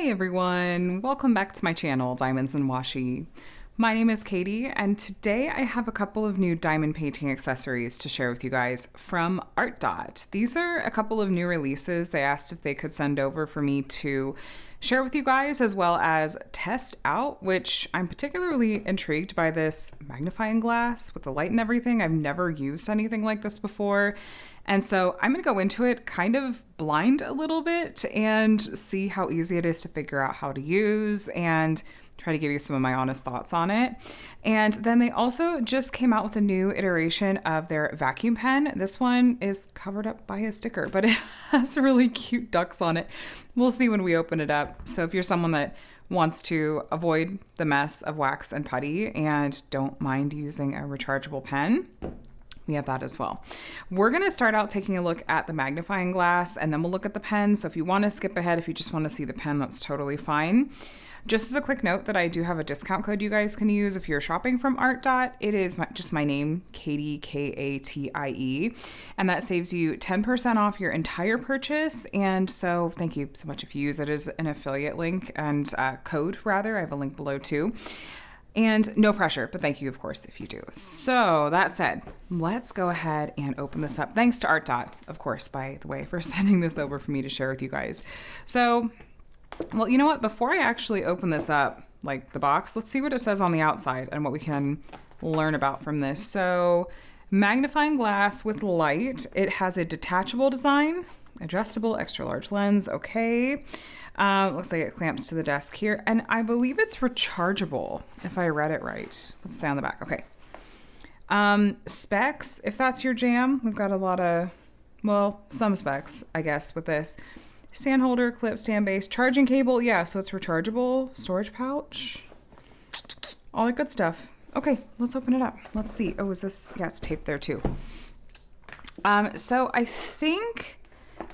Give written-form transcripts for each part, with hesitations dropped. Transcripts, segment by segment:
Hi everyone, welcome back to my channel, Diamonds and Washi. My name is Katie, and today I have a couple of new diamond painting accessories to share with you guys from ArtDot. These are a couple of new releases they asked if they could send over for me to share with you guys, as well as test out, which I'm particularly intrigued by this magnifying glass with the light and everything. I've never used anything like this before. And so I'm going to go into it kind of blind a little bit and see how easy it is to figure out how to use and try to give you some of my honest thoughts on it. And then they also just came out with a new iteration of their vacuum pen. This one is covered up by a sticker, but it has really cute ducks on it. We'll see when we open it up. So if you're someone that wants to avoid the mess of wax and putty and don't mind using a rechargeable pen, we have that as well. We're going to start out taking a look at the magnifying glass, and then we'll look at the pen. So if you want to skip ahead, if you just want to see the pen, that's totally fine. Just as a quick note that I do have a discount code you guys can use if you're shopping from ArtDot. It is just my name, Katie, Katie, and that saves you 10% off your entire purchase. And so thank you so much if you use it as an affiliate link and code rather. I have a link below too. And no pressure, but thank you, of course, if you do. So that said, let's go ahead and open this up. Thanks to ArtDot, of course, by the way, for sending this over for me to share with you guys. So, well, you know what? Before I actually open this up, like the box, let's see what it says on the outside and what we can learn about from this. So, magnifying glass with light. It has a detachable design, adjustable extra large lens. Okay. Looks like it clamps to the desk here, and I believe it's rechargeable, if I read it right. Let's say on the back. Okay. Specs, if that's your jam, we've got a lot of, well, some specs, I guess, with this. Stand holder, clip, stand base, charging cable. Yeah, so it's rechargeable. Storage pouch. All that good stuff. Okay, let's open it up. Let's see. Oh, is this? Yeah, it's taped there too. So I think,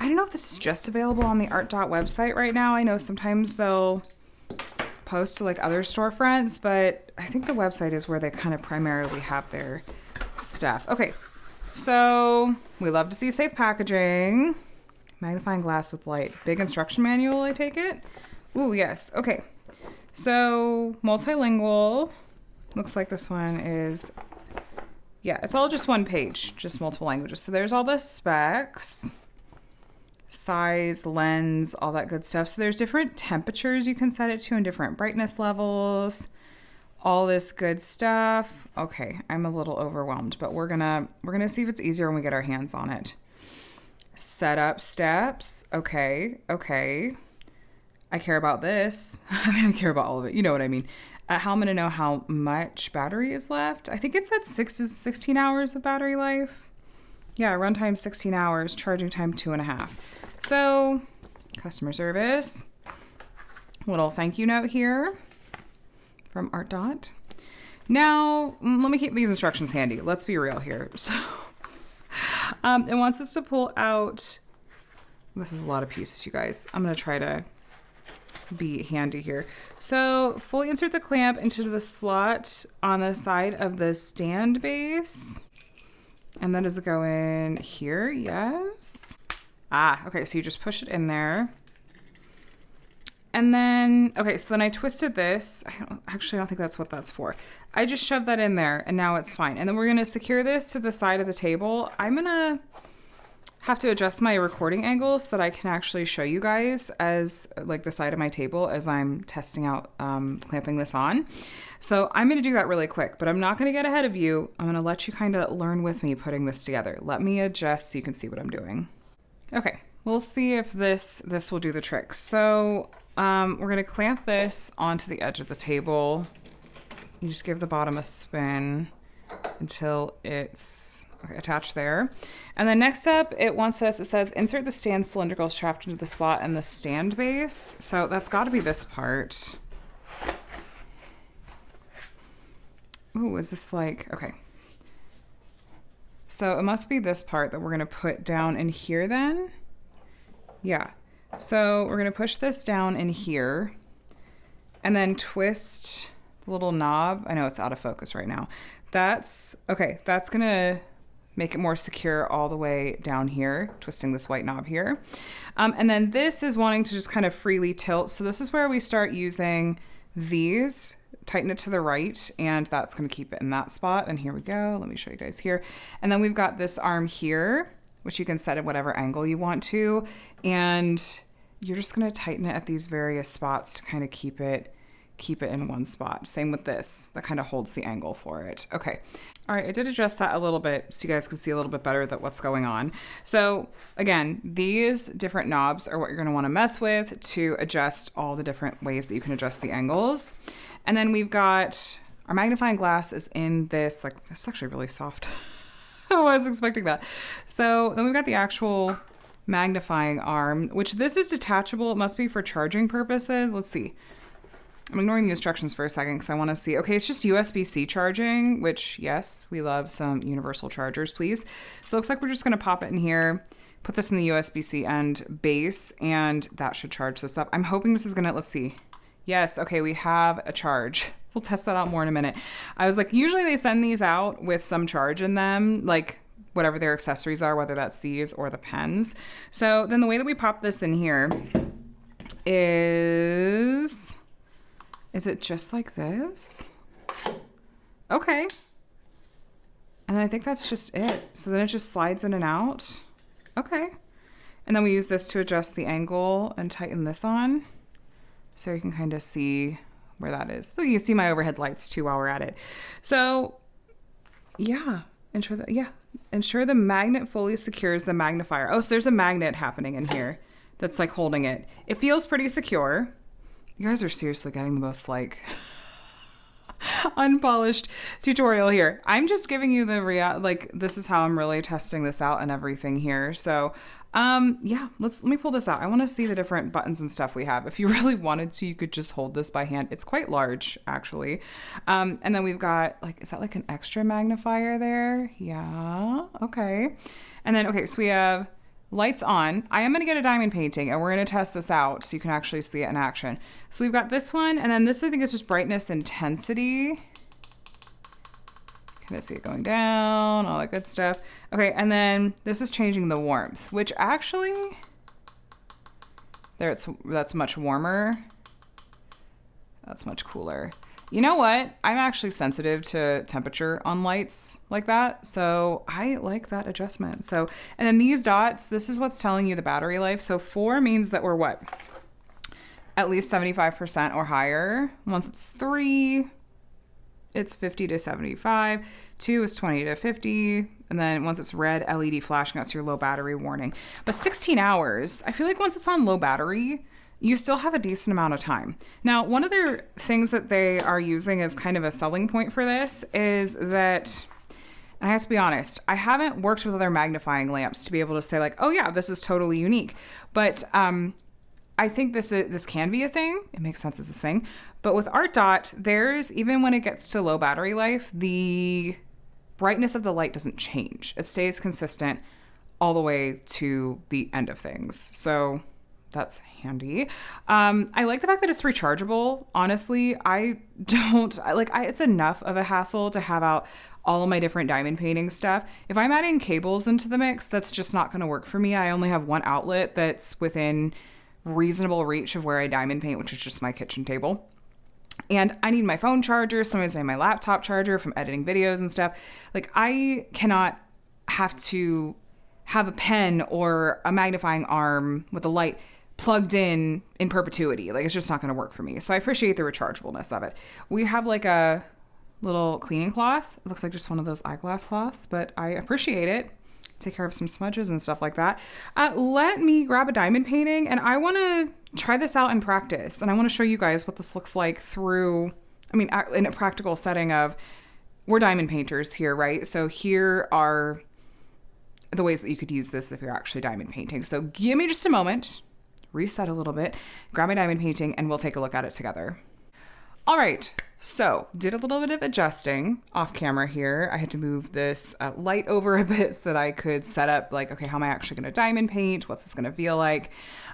I don't know if this is just available on the ArtDot website right now. I know sometimes they'll post to like other storefronts, but I think the website is where they kind of primarily have their stuff. Okay, so we love to see safe packaging. Magnifying glass with light. Big instruction manual, I take it? Ooh, yes. Okay, so multilingual. Looks like this one is, yeah, it's all just one page, just multiple languages. So there's all the specs. Size, lens, all that good stuff. So there's different temperatures you can set it to and different brightness levels, all this good stuff. Okay, I'm a little overwhelmed, but we're gonna see if it's easier when we get our hands on it. Setup steps. Okay. I care about this. I mean, I care about all of it. You know what I mean. How I'm gonna know how much battery is left. I think it said 6 to 16 hours of battery life. Yeah, runtime 16 hours, charging time 2.5. So, customer service. Little thank you note here from ArtDot. Now, let me keep these instructions handy. Let's be real here. So, it wants us to pull out, this is a lot of pieces, you guys. I'm going to try to be handy here. So, fully insert the clamp into the slot on the side of the stand base. And then does it go in here? Yes. Okay, so you just push it in there. And then, okay, so then I twisted this. I don't think that's what that's for. I just shoved that in there and now it's fine. And then we're gonna secure this to the side of the table. I'm gonna have to adjust my recording angle so that I can actually show you guys as like the side of my table as I'm testing out clamping this on. So I'm gonna do that really quick, but I'm not gonna get ahead of you. I'm gonna let you kind of learn with me putting this together. Let me adjust so you can see what I'm doing. Okay, we'll see if this will do the trick. So we're gonna clamp this onto the edge of the table. You just give the bottom a spin until it's attached there. And then next up, it says insert the stand cylindrical shaft into the slot and the stand base. So that's gotta be this part. Ooh, is this like, okay. So it must be this part that we're gonna put down in here then. Yeah, so we're gonna push this down in here and then twist the little knob. I know it's out of focus right now. That's, okay, that's gonna make it more secure all the way down here, twisting this white knob here. And then this is wanting to just kind of freely tilt. So this is where we start using these, tighten it to the right, and that's going to keep it in that spot. And here we go. Let me show you guys here. And then we've got this arm here, which you can set at whatever angle you want to. And you're just going to tighten it at these various spots to kind of keep it in one spot. Same with this, that kind of holds the angle for it. Okay. All right, I did adjust that a little bit so you guys can see a little bit better what's going on. So again, these different knobs are what you're gonna wanna mess with to adjust all the different ways that you can adjust the angles. And then we've got our magnifying glass is in this, like, it's actually really soft. I was expecting that. So then we've got the actual magnifying arm, which this is detachable. It must be for charging purposes. Let's see. I'm ignoring the instructions for a second because I want to see. Okay, it's just USB-C charging, which, yes, we love some universal chargers, please. So it looks like we're just going to pop it in here, put this in the USB-C end base, and that should charge this up. I'm hoping this is going to, let's see. Yes, okay, we have a charge. We'll test that out more in a minute. I was like, usually they send these out with some charge in them, like whatever their accessories are, whether that's these or the pens. So then the way that we pop this in here is it just like this? Okay. And I think that's just it. So then it just slides in and out. Okay. And then we use this to adjust the angle and tighten this on. So you can kind of see where that is. So you can see my overhead lights too while we're at it. So yeah, ensure the magnet fully secures the magnifier. Oh, so there's a magnet happening in here that's like holding it. It feels pretty secure. You guys are seriously getting the most like unpolished tutorial here. I'm just giving you the like this is how I'm really testing this out and everything here. So yeah, let me pull this out. I want to see the different buttons and stuff we have. If you really wanted to, you could just hold this by hand. It's quite large actually. And then we've got like, is that like an extra magnifier there? Yeah, okay. And then, okay, so we have lights on. I am going to get a diamond painting and we're going to test this out so you can actually see it in action. So we've got this one, and then this I think is just brightness intensity. Kind of see it going down, all that good stuff. Okay, and then this is changing the warmth, which actually, that's much warmer. That's much cooler. You know what? I'm actually sensitive to temperature on lights like that. So I like that adjustment. So, and then these dots, this is what's telling you the battery life. So 4 means that we're what? At least 75% or higher. Once it's 3, it's 50 to 75. 2 is 20 to 50. And then once it's red, LED flashing, that's your low battery warning. But 16 hours, I feel like once it's on low battery, you still have a decent amount of time. Now, one of their things that they are using as kind of a selling point for this is that, and I have to be honest, I haven't worked with other magnifying lamps to be able to say like, oh yeah, this is totally unique. But I think this can be a thing. It makes sense as a thing. But with ArtDot, there's, even when it gets to low battery life, the brightness of the light doesn't change. It stays consistent all the way to the end of things. So that's handy. I like the fact that it's rechargeable. Honestly, it's enough of a hassle to have out all of my different diamond painting stuff. If I'm adding cables into the mix, that's just not going to work for me. I only have one outlet that's within reasonable reach of where I diamond paint, which is just my kitchen table. And I need my phone charger, sometimes I have my laptop charger from editing videos and stuff. Like, I cannot have to have a pen or a magnifying arm with a light plugged in perpetuity. Like, it's just not going to work for me. So I appreciate the rechargeableness of it. We have like a little cleaning cloth. It looks like just one of those eyeglass cloths, but I appreciate it. Take care of some smudges and stuff like that. Let me grab a diamond painting, and I want to try this out in practice. And I want to show you guys what this looks like in a practical setting of, we're diamond painters here, right? So here are the ways that you could use this if you're actually diamond painting. So give me just a moment, reset a little bit, grab my diamond painting, and we'll take a look at it together. All right. So did a little bit of adjusting off camera here. I had to move this light over a bit so that I could set up like, okay, how am I actually going to diamond paint? What's this going to feel like?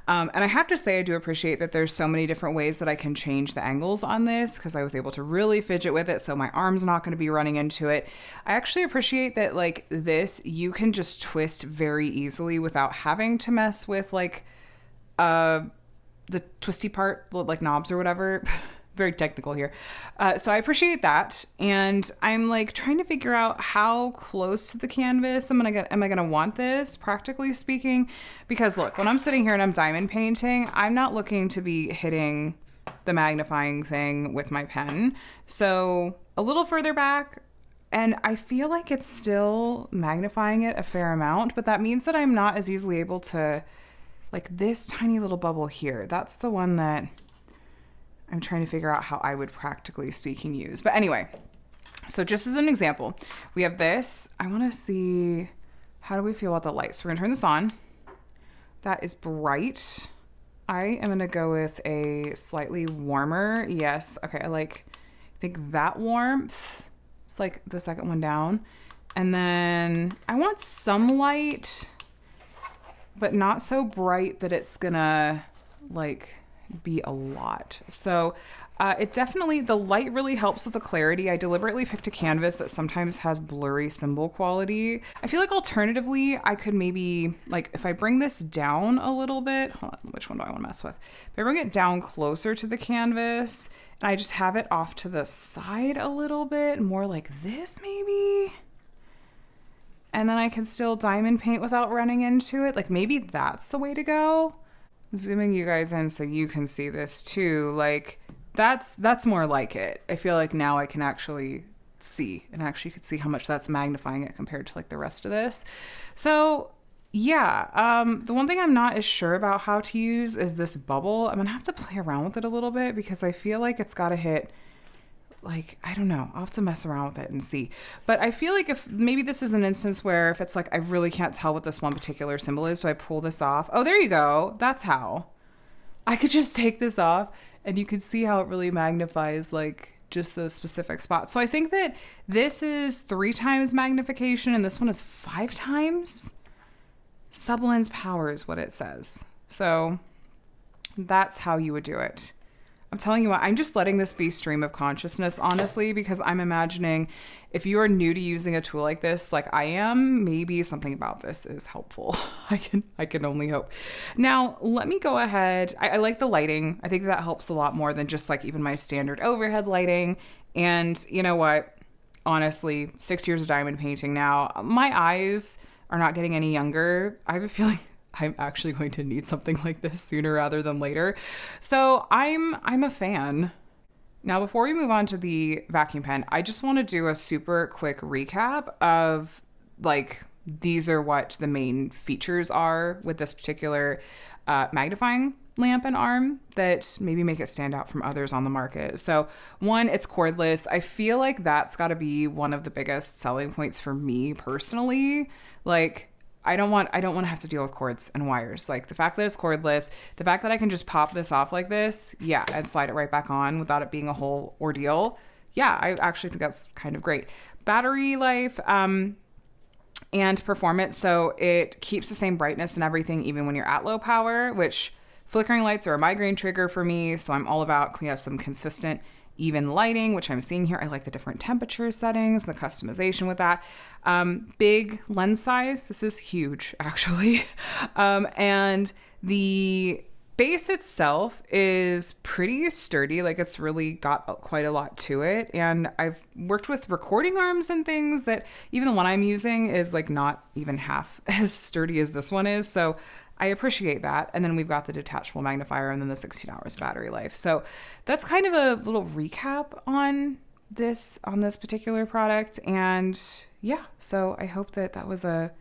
And I have to say, I do appreciate that there's so many different ways that I can change the angles on this because I was able to really fidget with it. So my arm's not going to be running into it. I actually appreciate that like this, you can just twist very easily without having to mess with like the twisty part, like knobs or whatever. Very technical here. So I appreciate that. And I'm like trying to figure out how close to the canvas am I gonna want this, practically speaking? Because look, when I'm sitting here and I'm diamond painting, I'm not looking to be hitting the magnifying thing with my pen. So a little further back, and I feel like it's still magnifying it a fair amount, but that means that I'm not as easily able to, like this tiny little bubble here. That's the one that I'm trying to figure out how I would practically speaking use. But anyway, so just as an example, we have this. I want to see, how do we feel about the light? So we're gonna turn this on. That is bright. I am gonna go with a slightly warmer. Yes, okay, I think that warmth. It's like the second one down. And then I want some light, but not so bright that it's gonna like be a lot. So it definitely, the light really helps with the clarity. I deliberately picked a canvas that sometimes has blurry symbol quality. I feel like alternatively, I could maybe, like if I bring this down a little bit, hold on, which one do I want to mess with? If I bring it down closer to the canvas and I just have it off to the side a little bit, more like this maybe, and then I can still diamond paint without running into it. Like maybe that's the way to go. Zooming you guys in so you can see this too. Like that's more like it. I feel like now I can actually see and actually could see how much that's magnifying it compared to like the rest of this. So yeah, the one thing I'm not as sure about how to use is this bubble. I'm gonna have to play around with it a little bit because I feel like it's gotta hit, like, I don't know, I'll have to mess around with it and see. But I feel like if maybe this is an instance where if it's like, I really can't tell what this one particular symbol is, so I pull this off. Oh, there you go. That's how. I could just take this off and you can see how it really magnifies like just those specific spots. So I think that this is 3 times magnification and this one is 5 times. Sublens power is what it says. So that's how you would do it. I'm telling you what, I'm just letting this be stream of consciousness, honestly, because I'm imagining if you are new to using a tool like this, like I am, maybe something about this is helpful. I can only hope. Now, let me go ahead. I like the lighting. I think that helps a lot more than just like even my standard overhead lighting. And you know what? Honestly, 6 years of diamond painting now, my eyes are not getting any younger. I have a feeling I'm actually going to need something like this sooner rather than later. So I'm a fan. Now, before we move on to the vacuum pen, I just want to do a super quick recap of like, these are what the main features are with this particular magnifying lamp and arm that maybe make it stand out from others on the market. So 1, it's cordless. I feel like that's got to be one of the biggest selling points for me personally. Like, I don't want to have to deal with cords and wires. Like the fact that it's cordless, the fact that I can just pop this off like this, yeah, and slide it right back on without it being a whole ordeal. Yeah, I actually think that's kind of great. Battery life and performance. So it keeps the same brightness and everything even when you're at low power, which flickering lights are a migraine trigger for me. So I'm all about, can we have some consistent even lighting, which I'm seeing here. I like the different temperature settings, the customization with that. Big lens size. This is huge, actually. And the base itself is pretty sturdy. Like it's really got quite a lot to it. And I've worked with recording arms and things that even the one I'm using is like not even half as sturdy as this one is. So I appreciate that. And then we've got the detachable magnifier and then the 16 hours battery life. So that's kind of a little recap on this particular product. And yeah, so I hope that that was a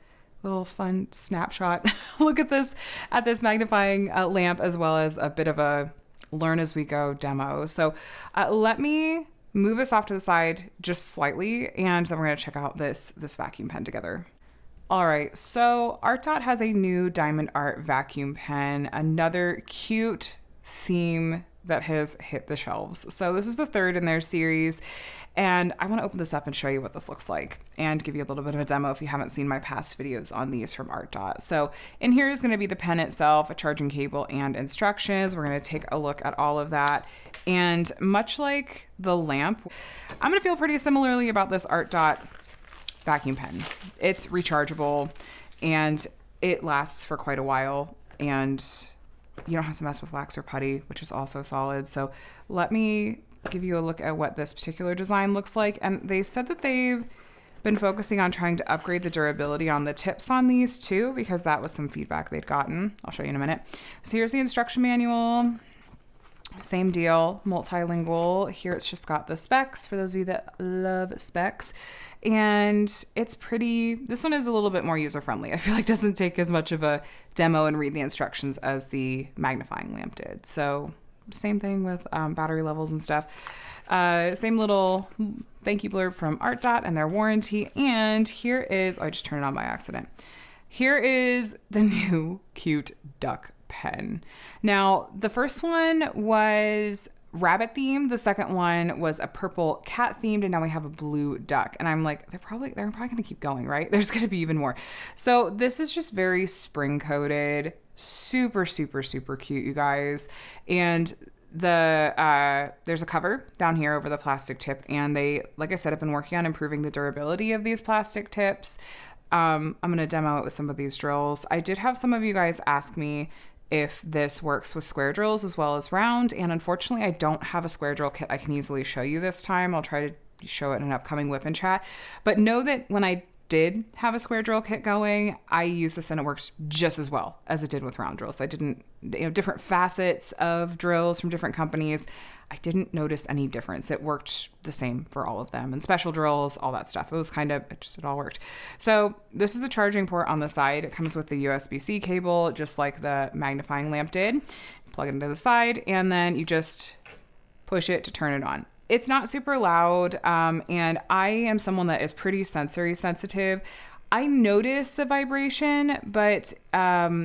little fun snapshot look at this magnifying lamp, as well as a bit of a learn as we go demo. So let me move this off to the side just slightly, and then we're going to check out this vacuum pen together. All right, so ArtDot has a new Diamond Art vacuum pen, another cute theme that has hit the shelves. So this is the third in their series, and I want to open this up and show you what this looks like and give you a little bit of a demo if you haven't seen my past videos on these from ArtDot. So in here is going to be the pen itself, a charging cable, and instructions. We're going to take a look at all of that. And much like the lamp, I'm going to feel pretty similarly about this ArtDot vacuum pen. It's rechargeable and it lasts for quite a while, and you don't have to mess with wax or putty, which is also solid. So let me give you a look at what this particular design looks like. And they said that they've been focusing on trying to upgrade the durability on the tips on these too, because that was some feedback they'd gotten. I'll show you in a minute. So here's the instruction manual. Same deal, multilingual. Here it's just got the specs for those of you that love specs. And it's pretty, this one is a little bit more user-friendly. I feel like it doesn't take as much of a demo and read the instructions as the magnifying lamp did. So same thing with battery levels and stuff. Same little thank you blurb from ArtDot and their warranty. And here is, oh, I just turned it on by accident. Here is the new cute duck pen. Now, the first one was rabbit themed. The second one was a purple cat themed, and now we have a blue duck. And I'm like, they're probably going to keep going, right? There's going to be even more. So this is just very spring coated, super, super, super cute, you guys. And there's a cover down here over the plastic tip, and they, like I said, have been working on improving the durability of these plastic tips. I'm going to demo it with some of these drills. I did have some of you guys ask me if this works with square drills as well as round, and unfortunately I don't have a square drill kit I can easily show you this time. I'll try to show it in an upcoming whip and chat, but know that when I did have a square drill kit going, I used this and it worked just as well as it did with round drills. I didn't, different facets of drills from different companies, I didn't notice any difference. It worked the same for all of them, and special drills, all that stuff. It all worked. So this is the charging port on the side. It comes with the USB-C cable, just like the magnifying lamp did. Plug it into the side, and then you just push it to turn it on. It's not super loud, and I am someone that is pretty sensory sensitive. I notice the vibration, but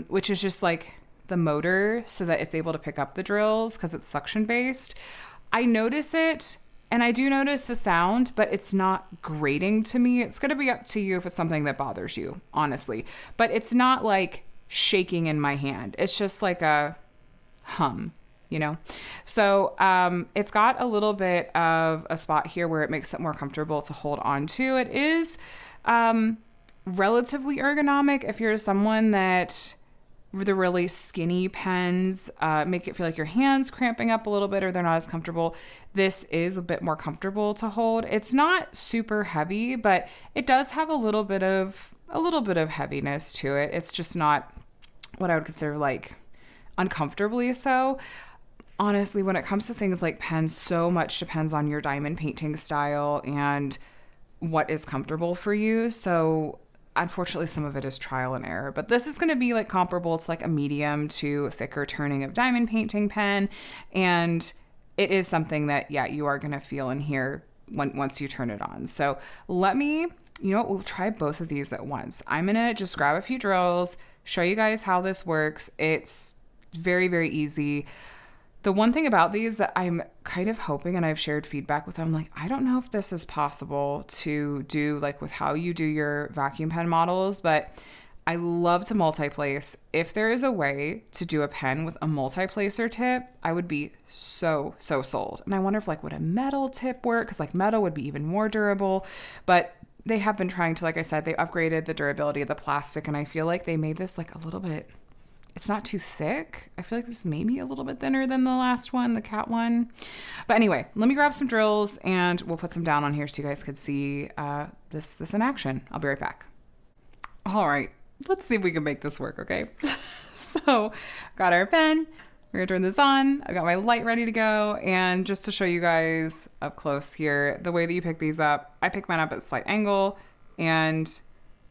which is just like the motor so that it's able to pick up the drills because it's suction based. I notice it, and I do notice the sound, but it's not grating to me. It's going to be up to you if it's something that bothers you, honestly. But it's not like shaking in my hand. It's just like a hum, you know? So it's got a little bit of a spot here where it makes it more comfortable to hold on to. It is relatively ergonomic if you're someone that the really skinny pens make it feel like your hands cramping up a little bit or they're not as comfortable. This is a bit more comfortable to hold. It's not super heavy, but it does have a little bit of heaviness to it. It's just not what I would consider like uncomfortably so. Honestly, when it comes to things like pens, so much depends on your diamond painting style and what is comfortable for you. So unfortunately, some of it is trial and error, but this is going to be like comparable. It's like a medium to thicker turning of diamond painting pen. And it is something that, yeah, you are going to feel in here once you turn it on. So let me, you know what, we'll try both of these at once. I'm going to just grab a few drills, show you guys how this works. It's very, very easy. The one thing about these that I'm kind of hoping, and I've shared feedback with them, like, I don't know if this is possible to do like with how you do your vacuum pen models, but I love to multi-place. If there is a way to do a pen with a multi-placer tip, I would be so sold. And I wonder if like would a metal tip work? Because like metal would be even more durable, but they have been trying to, like I said, they upgraded the durability of the plastic, and I feel like they made this like a little bit, it's not too thick. I feel like this is maybe a little bit thinner than the last one, the cat one. But anyway, let me grab some drills and we'll put some down on here so you guys could see this in action. I'll be right back. All right, let's see if we can make this work, okay? So got our pen. We're gonna turn this on. I got my light ready to go. And just to show you guys up close here, the way that you pick these up, I pick mine up at a slight angle and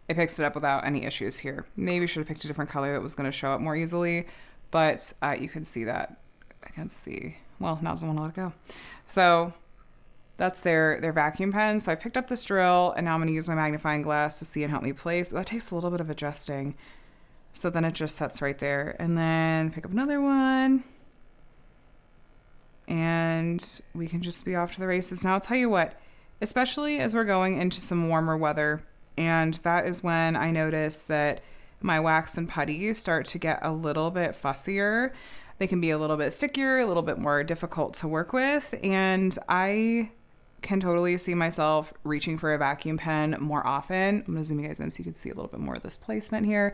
it picks it up without any issues here. Maybe should have picked a different color that was going to show up more easily, but you can see that against the, well, now it doesn't want to let it go. So that's their vacuum pen. So I picked up this drill, and now I'm going to use my magnifying glass to see and help me place. That takes a little bit of adjusting. So then it just sets right there. And then pick up another one. and we can just be off to the races. Now, I'll tell you what, especially as we're going into some warmer weather, and that is when I notice that my wax and putty start to get a little bit fussier. They can be a little bit stickier, a little bit more difficult to work with, and I can totally see myself reaching for a vacuum pen more often. I'm gonna zoom you guys in so you can see a little bit more of this placement here.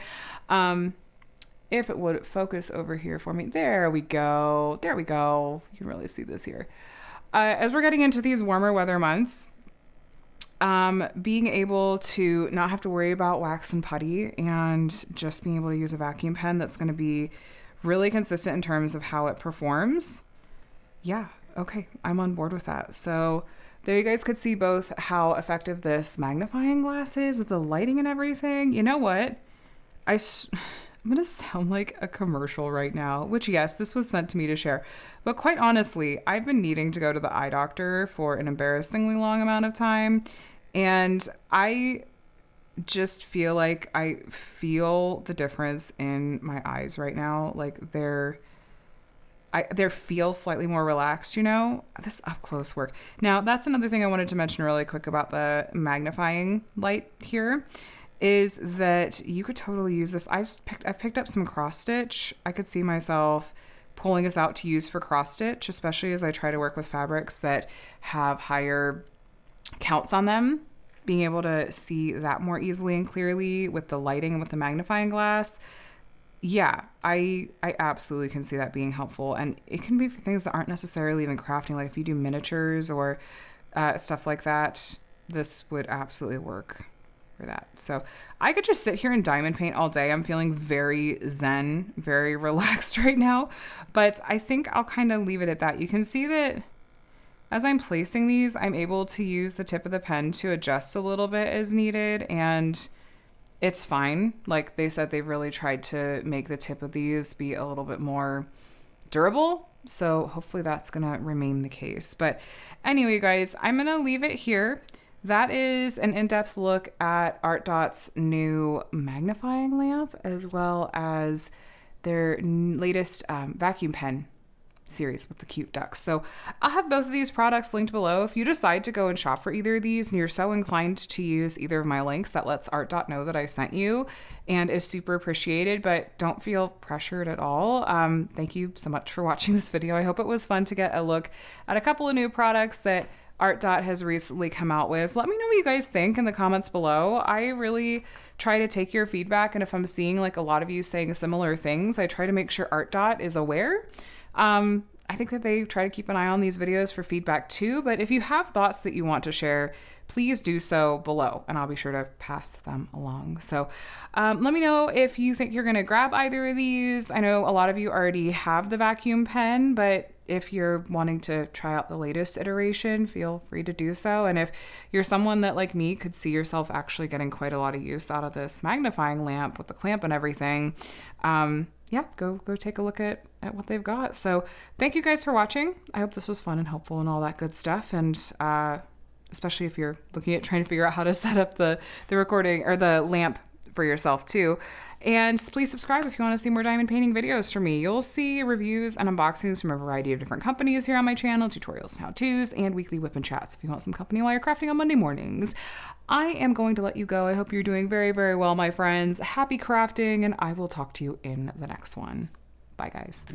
If it would focus over here for me. There we go. There we go. You can really see this here. As we're getting into these warmer weather months, being able to not have to worry about wax and putty and just being able to use a vacuum pen that's going to be really consistent in terms of how it performs. Yeah, okay, I'm on board with that. So there you guys could see both how effective this magnifying glass is with the lighting and everything. You know what? I'm going to sound like a commercial right now, which yes, this was sent to me to share. But quite honestly, I've been needing to go to the eye doctor for an embarrassingly long amount of time. And I just feel like I feel the difference in my eyes right now. Like they feel slightly more relaxed, you know, this up close work. Now, that's another thing I wanted to mention really quick about the magnifying light here is that you could totally use this. I've picked up some cross stitch. I could see myself pulling this out to use for cross stitch, especially as I try to work with fabrics that have higher counts on them, being able to see that more easily and clearly with the lighting and with the magnifying glass. Yeah, I absolutely can see that being helpful. And it can be for things that aren't necessarily even crafting. Like if you do miniatures or stuff like that, this would absolutely work for that. So I could just sit here and diamond paint all day. I'm feeling very zen, very relaxed right now, but I think I'll kind of leave it at that. You can see that as I'm placing these, I'm able to use the tip of the pen to adjust a little bit as needed, and it's fine. Like they said, they've really tried to make the tip of these be a little bit more durable. So hopefully that's going to remain the case. But anyway, guys, I'm going to leave it here. That is an in-depth look at ArtDot's new magnifying lamp, as well as their latest vacuum pen series with the cute ducks. So I'll have both of these products linked below. If you decide to go and shop for either of these and you're so inclined to use either of my links, that lets ArtDot know that I sent you and is super appreciated, but don't feel pressured at all. Thank you so much for watching this video. I hope it was fun to get a look at a couple of new products that ArtDot has recently come out with. Let me know what you guys think in the comments below. I really try to take your feedback, and if I'm seeing like a lot of you saying similar things, I try to make sure ArtDot is aware. I think that they try to keep an eye on these videos for feedback too, but if you have thoughts that you want to share, please do so below and I'll be sure to pass them along. So let me know if you think you're going to grab either of these. I know a lot of you already have the vacuum pen, but if you're wanting to try out the latest iteration, feel free to do so. And if you're someone that, like me, could see yourself actually getting quite a lot of use out of this magnifying lamp with the clamp and everything, yeah, go take a look at what they've got. So thank you guys for watching. I hope this was fun and helpful and all that good stuff. And especially if you're looking at trying to figure out how to set up the recording or the lamp for yourself too. And please subscribe if you want to see more diamond painting videos from me. You'll see reviews and unboxings from a variety of different companies here on my channel, tutorials and how-tos, and weekly whip and chats if you want some company while you're crafting on Monday mornings. I am going to let you go. I hope you're doing very, very well, my friends. Happy crafting, and I will talk to you in the next one. Bye, guys.